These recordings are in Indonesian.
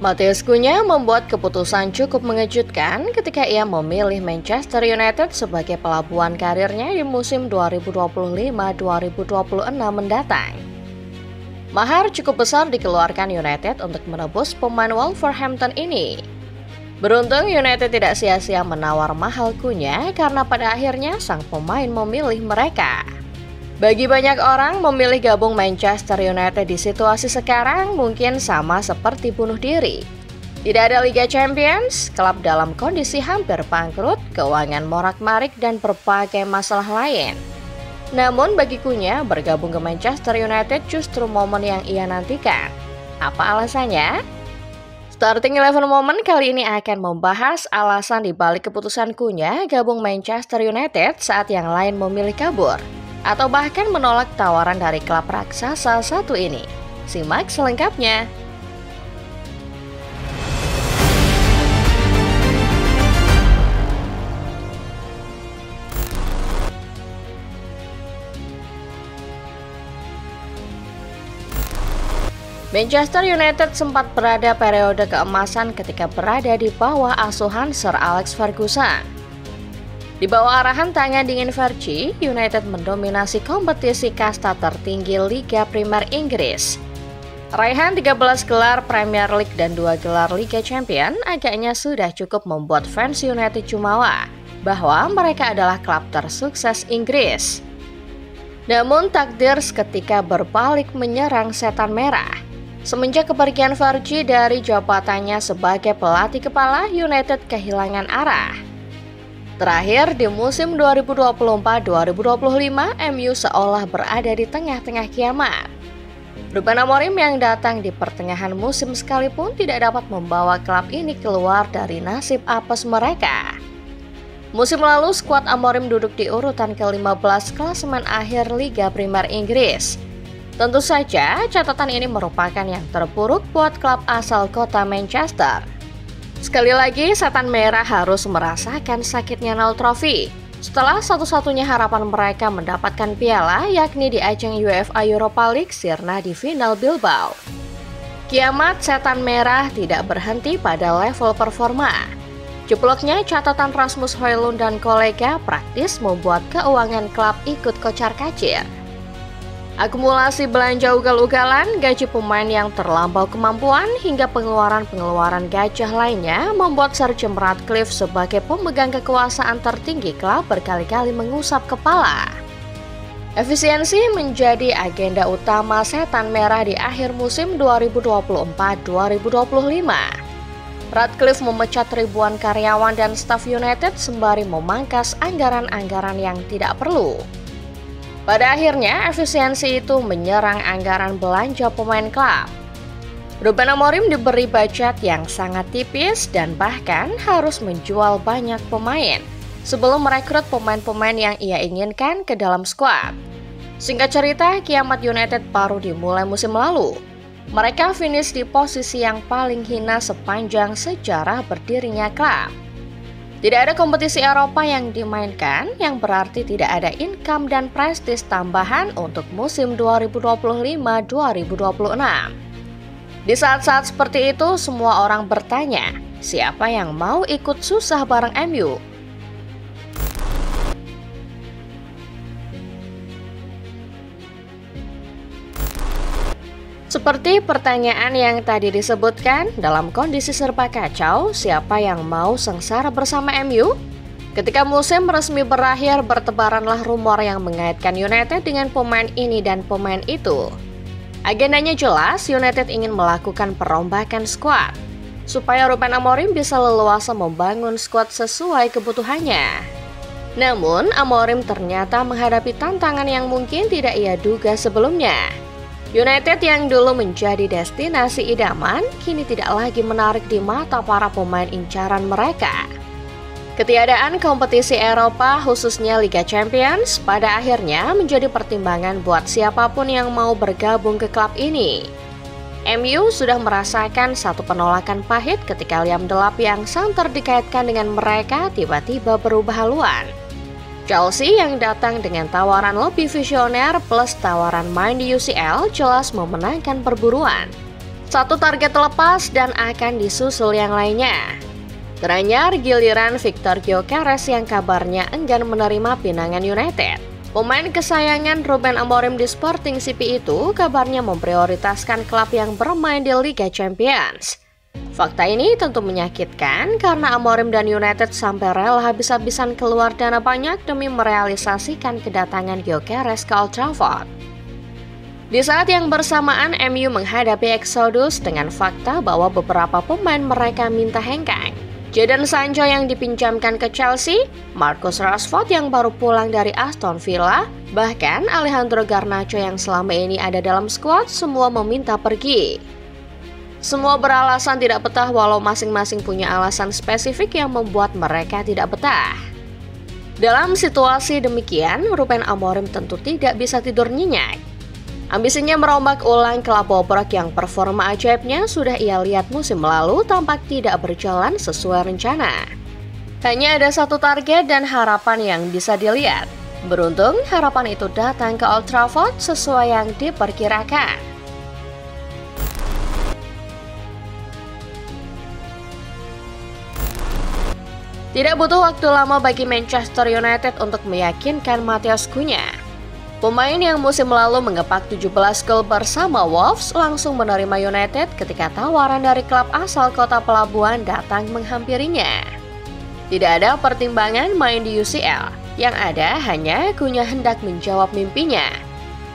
Matheus Cunha membuat keputusan cukup mengejutkan ketika ia memilih Manchester United sebagai pelabuhan karirnya di musim 2025-2026 mendatang. Mahar cukup besar dikeluarkan United untuk menebus pemain Wolverhampton ini. Beruntung United tidak sia-sia menawar mahal Cunha karena pada akhirnya sang pemain memilih mereka. Bagi banyak orang, memilih gabung Manchester United di situasi sekarang mungkin sama seperti bunuh diri. Tidak ada Liga Champions, klub dalam kondisi hampir bangkrut, keuangan morak-marik, dan berbagai masalah lain. Namun bagi Cunha, bergabung ke Manchester United justru momen yang ia nantikan. Apa alasannya? Starting 11 Moment kali ini akan membahas alasan dibalik keputusan Cunha gabung Manchester United saat yang lain memilih kabur, atau bahkan menolak tawaran dari klub raksasa satu ini. Simak selengkapnya. Manchester United sempat berada periode keemasan ketika berada di bawah asuhan Sir Alex Ferguson. Di bawah arahan tangan dingin Fergie, United mendominasi kompetisi kasta tertinggi Liga Primer Inggris. Raihan 13 gelar Premier League dan 2 gelar Liga Champions agaknya sudah cukup membuat fans United jumawa bahwa mereka adalah klub tersukses Inggris. Namun takdir seketika berbalik menyerang setan merah. Semenjak kepergian Fergie dari jabatannya sebagai pelatih kepala, United kehilangan arah. Terakhir di musim 2024-2025, MU seolah berada di tengah-tengah kiamat. Ruben Amorim yang datang di pertengahan musim sekalipun tidak dapat membawa klub ini keluar dari nasib apes mereka. Musim lalu skuad Amorim duduk di urutan ke-15 klasemen akhir Liga Primer Inggris. Tentu saja catatan ini merupakan yang terburuk buat klub asal kota Manchester. Sekali lagi, setan merah harus merasakan sakitnya nol trofi setelah satu-satunya harapan mereka mendapatkan piala, yakni di ajang UEFA Europa League sirna di final Bilbao. Kiamat setan merah tidak berhenti pada level performa. Jebloknya catatan Rasmus Højlund dan kolega praktis membuat keuangan klub ikut kocar-kacir. Akumulasi belanja ugal-ugalan, gaji pemain yang terlampau kemampuan, hingga pengeluaran-pengeluaran gajah lainnya membuat Sir Jim Ratcliffe sebagai pemegang kekuasaan tertinggi klub berkali-kali mengusap kepala. Efisiensi menjadi agenda utama setan merah di akhir musim 2024-2025. Ratcliffe memecat ribuan karyawan dan staf United sembari memangkas anggaran-anggaran yang tidak perlu. Pada akhirnya, efisiensi itu menyerang anggaran belanja pemain klub. Ruben Amorim diberi budget yang sangat tipis dan bahkan harus menjual banyak pemain sebelum merekrut pemain-pemain yang ia inginkan ke dalam skuad. Singkat cerita, kiamat United baru dimulai musim lalu. Mereka finish di posisi yang paling hina sepanjang sejarah berdirinya klub. Tidak ada kompetisi Eropa yang dimainkan, yang berarti tidak ada income dan prestis tambahan untuk musim 2025-2026. Di saat-saat seperti itu, semua orang bertanya, siapa yang mau ikut susah bareng MU? Seperti pertanyaan yang tadi disebutkan, dalam kondisi serba kacau, siapa yang mau sengsara bersama MU? Ketika musim resmi berakhir, bertebaranlah rumor yang mengaitkan United dengan pemain ini dan pemain itu. Agendanya jelas, United ingin melakukan perombakan skuad, supaya Ruben Amorim bisa leluasa membangun skuad sesuai kebutuhannya. Namun, Amorim ternyata menghadapi tantangan yang mungkin tidak ia duga sebelumnya. United yang dulu menjadi destinasi idaman, kini tidak lagi menarik di mata para pemain incaran mereka. Ketiadaan kompetisi Eropa, khususnya Liga Champions, pada akhirnya menjadi pertimbangan buat siapapun yang mau bergabung ke klub ini. MU sudah merasakan satu penolakan pahit ketika Liam Delap yang santer dikaitkan dengan mereka tiba-tiba berubah haluan. Chelsea yang datang dengan tawaran lebih visioner plus tawaran main di UCL jelas memenangkan perburuan. Satu target lepas dan akan disusul yang lainnya. Teranyar giliran Victor Gyökeres yang kabarnya enggan menerima pinangan United. Pemain kesayangan Ruben Amorim di Sporting CP itu kabarnya memprioritaskan klub yang bermain di Liga Champions. Fakta ini tentu menyakitkan karena Amorim dan United sampai rela habis-habisan keluar dana banyak demi merealisasikan kedatangan Gyökeres ke Old Trafford. Di saat yang bersamaan MU menghadapi Exodus dengan fakta bahwa beberapa pemain mereka minta hengkang. Jadon Sancho yang dipinjamkan ke Chelsea, Marcus Rashford yang baru pulang dari Aston Villa, bahkan Alejandro Garnacho yang selama ini ada dalam skuad semua meminta pergi. Semua beralasan tidak betah walau masing-masing punya alasan spesifik yang membuat mereka tidak betah. Dalam situasi demikian, Ruben Amorim tentu tidak bisa tidur nyenyak. Ambisinya merombak ulang klub bobrok yang performa ajaibnya sudah ia lihat musim lalu tampak tidak berjalan sesuai rencana. Hanya ada satu target dan harapan yang bisa dilihat. Beruntung harapan itu datang ke Old Trafford sesuai yang diperkirakan. Tidak butuh waktu lama bagi Manchester United untuk meyakinkan Matheus Cunha. Pemain yang musim lalu mengepak 17 gol bersama Wolves langsung menerima United ketika tawaran dari klub asal kota pelabuhan datang menghampirinya. Tidak ada pertimbangan main di UCL, yang ada hanya Cunha hendak menjawab mimpinya.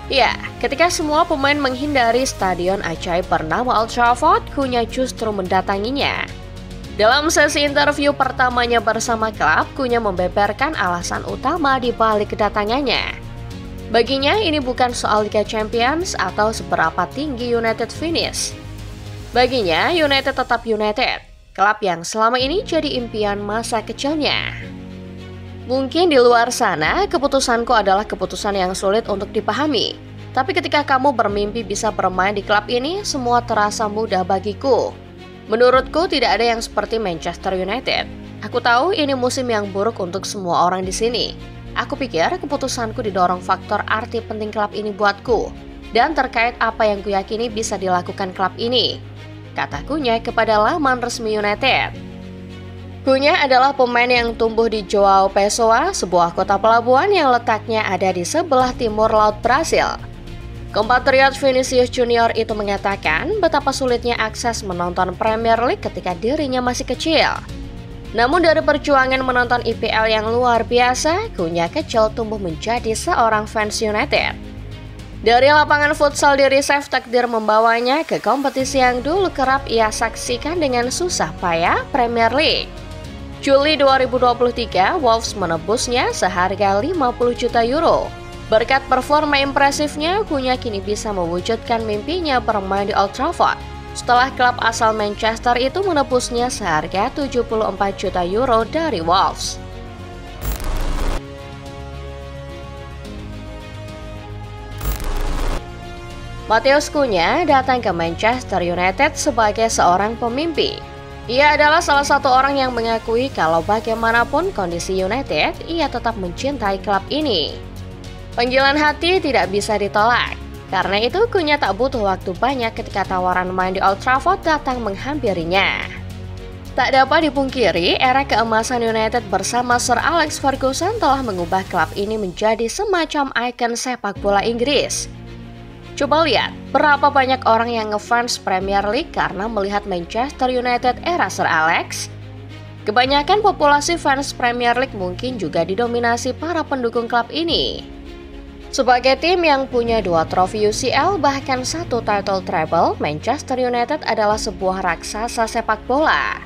Ya, ketika semua pemain menghindari stadion ajaib bernama Old Trafford, Cunha justru mendatanginya. Dalam sesi interview pertamanya bersama klub, Cunha membeberkan alasan utama di balik kedatangannya. Baginya ini bukan soal Liga Champions atau seberapa tinggi United finish. Baginya United tetap United, klub yang selama ini jadi impian masa kecilnya. Mungkin di luar sana keputusanku adalah keputusan yang sulit untuk dipahami. Tapi ketika kamu bermimpi bisa bermain di klub ini, semua terasa mudah bagiku. Menurutku tidak ada yang seperti Manchester United. Aku tahu ini musim yang buruk untuk semua orang di sini. Aku pikir keputusanku didorong faktor arti penting klub ini buatku dan terkait apa yang kuyakini bisa dilakukan klub ini, kata Cunha kepada laman resmi United. Cunha adalah pemain yang tumbuh di João Pessoa, sebuah kota pelabuhan yang letaknya ada di sebelah timur laut Brasil. Kompatriot Vinicius Junior itu mengatakan betapa sulitnya akses menonton Premier League ketika dirinya masih kecil. Namun dari perjuangan menonton IPL yang luar biasa, Cunha kecil tumbuh menjadi seorang fans United. Dari lapangan futsal di Recife, takdir membawanya ke kompetisi yang dulu kerap ia saksikan dengan susah payah, Premier League. Juli 2023, Wolves menebusnya seharga 50 juta euro. Berkat performa impresifnya, Cunha kini bisa mewujudkan mimpinya bermain di Old Trafford. Setelah klub asal Manchester itu menebusnya seharga 74 juta euro dari Wolves. Matheus Cunha datang ke Manchester United sebagai seorang pemimpi. Ia adalah salah satu orang yang mengakui kalau bagaimanapun kondisi United, ia tetap mencintai klub ini. Panggilan hati tidak bisa ditolak. Karena itu, Cunha tak butuh waktu banyak ketika tawaran main di Old Trafford datang menghampirinya. Tak dapat dipungkiri, era keemasan United bersama Sir Alex Ferguson telah mengubah klub ini menjadi semacam ikon sepak bola Inggris. Coba lihat, berapa banyak orang yang ngefans Premier League karena melihat Manchester United era Sir Alex? Kebanyakan populasi fans Premier League mungkin juga didominasi para pendukung klub ini. Sebagai tim yang punya 2 trofi UCL bahkan 1 title treble, Manchester United adalah sebuah raksasa sepak bola.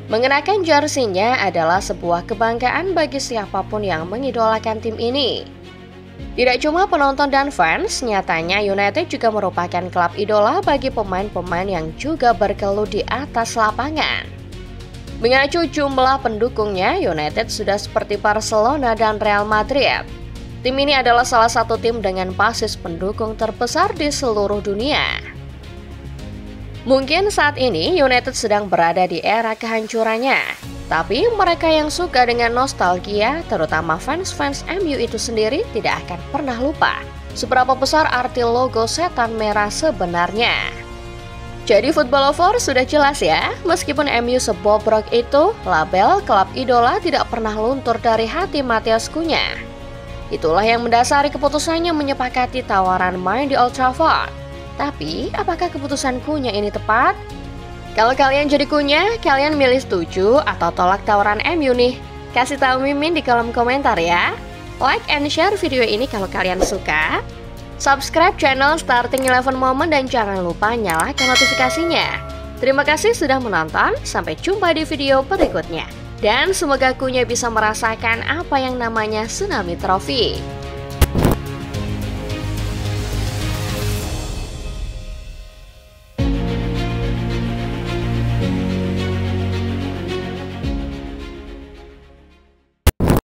Mengenakan jersinya adalah sebuah kebanggaan bagi siapapun yang mengidolakan tim ini. Tidak cuma penonton dan fans, nyatanya United juga merupakan klub idola bagi pemain-pemain yang juga berkeluh di atas lapangan. Mengacu jumlah pendukungnya, United sudah seperti Barcelona dan Real Madrid. Tim ini adalah salah satu tim dengan basis pendukung terbesar di seluruh dunia. Mungkin saat ini United sedang berada di era kehancurannya, tapi mereka yang suka dengan nostalgia, terutama fans-fans MU itu sendiri, tidak akan pernah lupa seberapa besar arti logo setan merah sebenarnya. Jadi football lover sudah jelas ya, meskipun MU sebobrok itu, label klub idola tidak pernah luntur dari hati Matheus Cunha. Itulah yang mendasari keputusannya menyepakati tawaran main di Old Trafford. Tapi, apakah keputusan Cunha ini tepat? Kalau kalian jadi Cunha, kalian milih setuju atau tolak tawaran MU nih? Kasih tahu Mimin di kolom komentar ya. Like and share video ini kalau kalian suka. Subscribe channel Starting 11 Moment dan jangan lupa nyalakan notifikasinya. Terima kasih sudah menonton, sampai jumpa di video berikutnya. Dan semoga Cunha bisa merasakan apa yang namanya tsunami trofi.